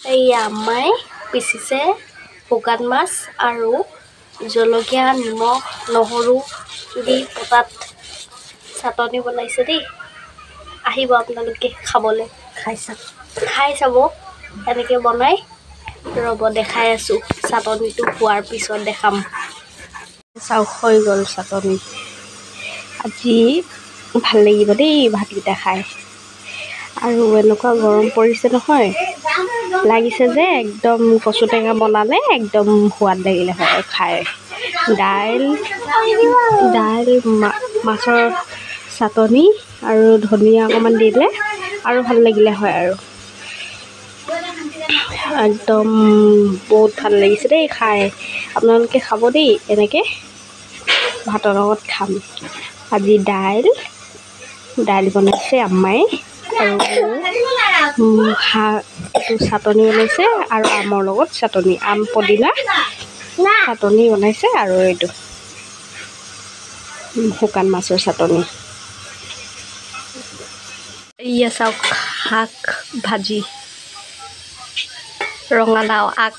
এইয়া আম্মাই পিচিছে শুকান মাছ আৰু জলকীয়া নিমখ নহৰু দি পটাত চাটনি বনাইছে দেই। আহিব আপোনালোকে খাবলৈ খাই চাব এনেকৈ বনাই। ৰ'ব দেখাই আছোঁ, চাটনিটো হোৱাৰ পিছত দেখাম। চাওক হৈ গ'ল চাটনি। আজি ভাল লাগিব দেই ভাতকেইটা খাই। আৰু এনেকুৱা গৰম পৰিছে নহয়, লাগিছে যে একদম কচু টেঙা বনালে একদম সোৱাদ লাগিলে হয় খাই। দাইল মাছৰ চাটনি আৰু ধনিয়া অকণমান দিলে আৰু ভাল লাগিলে হয় আৰু একদম বহুত ভাল লাগিছে দেই খাই। আপোনালোকে খাব দেই এনেকৈ, ভাতৰ লগত খাম। আজি দাইল বনাইছে আম্মাই আৰু এইটো চাটনি বনাইছে আৰু আমৰ লগত চাটনি, আম পদিনা চাটনি বনাইছে আৰু এইটো শুকান মাছৰ চাটনি। এয়া চাওক শাক ভাজি, ৰঙালাও আগ